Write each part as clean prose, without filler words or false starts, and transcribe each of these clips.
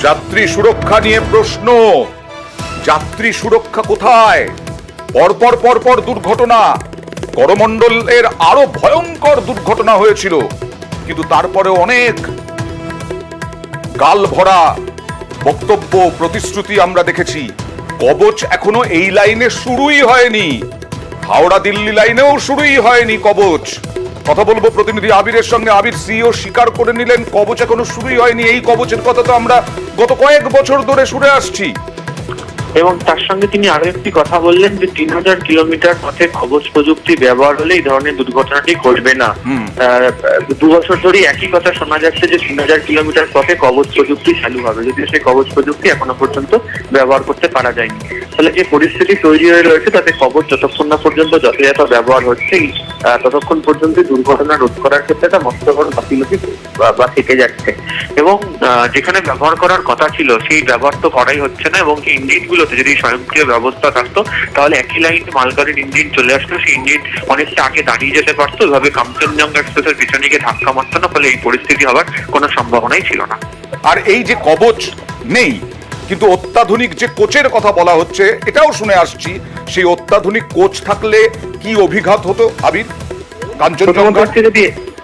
যাত্রী সুরক্ষা নিয়ে প্রশ্ন। যাত্রী সুরক্ষা কোথায়? পরপর পরপর দুর্ঘটনা। করমণ্ডলের আরো ভয়ঙ্কর দুর্ঘটনা হয়েছিল, কিন্তু তারপরে অনেক গাল ভরা বক্তব্য, প্রতিশ্রুতি আমরা দেখেছি। কবচ এখনো এই লাইনে শুরুই হয়নি, হাওড়া দিল্লি লাইনেও শুরুই হয়নি কবচ। কথা বলবো প্রতিনিধি আবিরের সঙ্গে। আবির, সিও স্বীকার করে নিলেন কবচ এখনো শুরুই হয়নি। এই কবচের কথা তো আমরা গত কয়েক বছর ধরে শুনে আসছি। এবং তার সঙ্গে তিনি আরো একটি কথা বললেন যে 3000 কিলোমিটার পথে কবচ প্রযুক্তি ব্যবহার হলে এই ধরনের দুর্ঘটনাটি ঘটবে না। 2 বছর ধরে একই কথা শোনা যাচ্ছে যে 3000 কিলোমিটার পথে কবচ প্রযুক্তি চালু হবে, যদিও সেই কবচ প্রযুক্তি এখনো পর্যন্ত ব্যবহার করতে পারা যায়নি। ফলে যে পরিস্থিতি তৈরি হয়ে রয়েছে তাতে কবচ যতক্ষণ না পর্যন্ত যথাযথ ব্যবহার হচ্ছে ততক্ষণ পর্যন্ত দুর্ঘটনা রোধ করার ক্ষেত্রে একটা মস্ত বড় গাফিলতি বা থেকে যাচ্ছে। এবং যেখানে ব্যবহার করার কথা ছিল সেই ব্যবহার তো করাই হচ্ছে না। এবং যে ইঞ্জিনগুলোতে যদি স্বয়ংক্রিয় ব্যবস্থা থাকতো তাহলে একই লাইনে মালগাড়ির ইঞ্জিন চলে আসতো, সেই ইঞ্জিন অনেকটা আগে দাঁড়িয়ে যেতে পারতো, এভাবে কাঞ্চনজঙ্ঘা এক্সপ্রেসের পিছনে গিয়ে ধাক্কা মারতো না। ফলে এই পরিস্থিতি হওয়ার কোনো সম্ভাবনাই ছিল না। আর এই যে কবচ নেই, কিন্তু অত্যাধুনিক যে কোচের কথা বলা হচ্ছে এটাও শুনে আসছি, সেই অত্যাধুনিক কোচ থাকলে কি অভিঘাত হতো আবির কাঞ্চনজঙ্ঘা?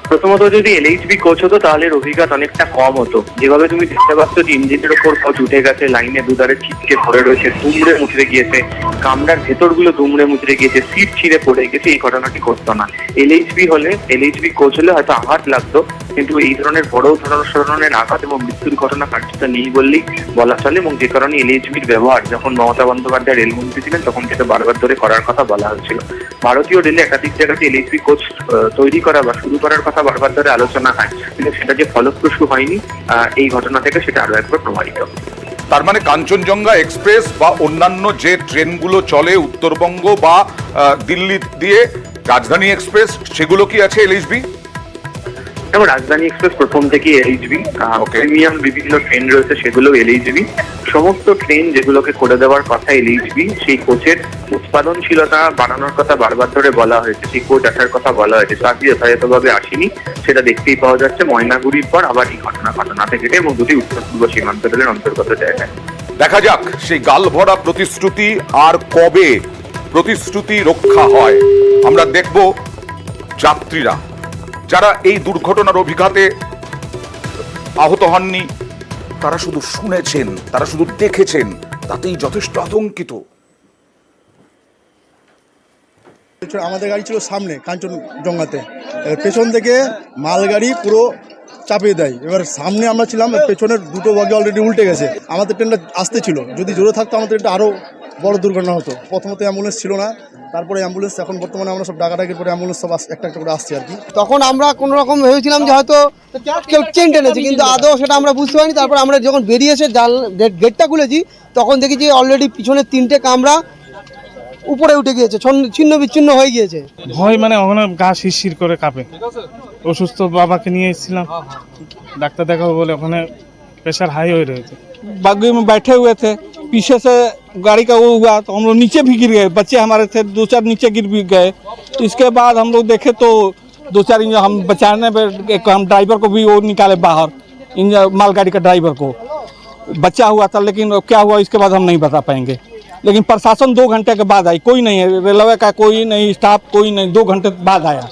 প্রথমত যদি এলএইচবি কোচ হতো তাহলে অভিঘাত অনেকটা কম হতো। যেভাবে তুমি দেখতে পাচ্ছ যে ইঞ্জিনের ওপর কোচ উঠে গেছে, লাইনে দুধারে ছিটকে পড়ে রয়েছে, দুমড়ে মুচড়ে গিয়েছে, কামরার ভেতরগুলো দুমড়ে মুচড়ে গিয়েছে, সিট ছিঁড়ে পড়ে গেছে, এই ঘটনাটি ঘটতো না। এলএইচবি কোচ হলে হয়তো আঘাত লাগতো, কিন্তু এই ধরনের বড় ধরনের আঘাত এবং মৃত্যুর ঘটনা কার্যত নেই বললেই বলা চলে। এবং যে কারণে এলএইচবির ব্যবহার যখন মমতা বন্দ্যোপাধ্যায় রেলমন্ত্রী ছিলেন তখন থেকে বারবার ধরে করার কথা বলা হচ্ছিল। ভারতীয় রেলে একাধিক জায়গাতে এলএইচবি কোচ তৈরি করা বা শুরু করার কথা বারবার ধরে আলোচনা হয়, কিন্তু সেটা যে ফলপ্রসূ হয়নি এই ঘটনা থেকে সেটা আরো একবার প্রমাণিত। তার মানে কাঞ্চনজঙ্ঘা এক্সপ্রেস বা অন্যান্য যে ট্রেনগুলো চলে উত্তরবঙ্গ বা দিল্লি দিয়ে, রাজধানী এক্সপ্রেস, সেগুলো কি আছে এলএইচবি? এবং রাজধানী এক্সপ্রেস প্রথম থেকে এলএইচবি, প্রিমিয়াম বিভিন্ন ট্রেন রয়েছে সেগুলো এলএইচবি, সমস্ত ট্রেন যেগুলোকে করে দেওয়ার কথা এলএইচবি, সেই কোচের উৎপাদনশীলতা বাড়ানোর কথা বারবার ধরে বলা হয়েছে, সেই কোচ আসার কথা বলা হয়েছে, তার যথাযথভাবে আসেনি সেটা দেখতেই পাওয়া যাচ্ছে ময়নাগুড়ির পর আবার এই ঘটনা থেকে, এবং দুটি উত্তর পূর্ব সীমান্ত রেলের অন্তর্গত জায়গায়। দেখা যাক সেই গাল ভরা প্রতিশ্রুতি আর কবে প্রতিশ্রুতি রক্ষা হয়। আমরা দেখব যাত্রীরা যারা এই দুর্ঘটনার অভিঘাতে আহত হননি, তারা শুধু শুনেছেন, তারা শুধু দেখেছেন, তাতেই যথেষ্ট আতঙ্কিত। আমাদের গাড়ি ছিল সামনে কাঞ্চনজঙ্ঘাতে, পেছন থেকে মালগাড়ি পুরো চাপিয়ে দেয়। এবার সামনে আমরা ছিলাম, পেছনের দুটো বগি অলরেডি উল্টে গেছে। আমাদের ট্রেনটা আসতে ছিল, যদি জোরে থাকতো আমাদের ট্রেনটা আরও বড় দুর্ঘটনা হতো। প্রথমত অ্যাম্বুলেন্স ছিল না, তারপরে অ্যাম্বুলেন্স, এখন বর্তমানে আমরা সব ডাকাডাকির পরে অ্যাম্বুলেন্স সব একটা একটা করে আসছে আর কি। তখন আমরা কোনো রকম ভেবেছিলাম যে হয়তো কেউ চেন টেনেছে, কিন্তু আদৌ সেটা আমরা বুঝতে পারিনি। তারপর আমরা যখন বেরিয়ে এসে গেটটা খুলেছি তখন দেখি যে অলরেডি পিছনে 3টে কামরা উপরে উঠে গিয়েছে, ছিন্ন বিচ্ছিন্ন হয়ে গিয়েছে। ভয় মানে ওখানে গা শিরশির করে কাঁপে। অসুস্থ বাবাকে নিয়ে এসেছিলাম, ডাক্তার দেখাবো বলে ওখানে प्रेशर हाई हो रहे थे। बग्गी में बैठे हुए थे, पीछे से गाड़ी का वो हुआ तो हम लोग नीचे भी गिर गए, बच्चे हमारे थे 2-4 नीचे गिर भी गए। इसके बाद हम लोग देखे तो 2-4 इंजन हम बचाने में एक हम ड्राइवर को भी वो निकाले बाहर, इंजन मालगाड़ी का ड्राइवर को बचा हुआ था, लेकिन क्या हुआ इसके बाद हम नहीं बता पाएंगे। लेकिन प्रशासन 2 घंटे के बाद आई, कोई नहीं है रेलवे का, कोई नहीं स्टाफ, कोई नहीं, 2 घंटे बाद आया।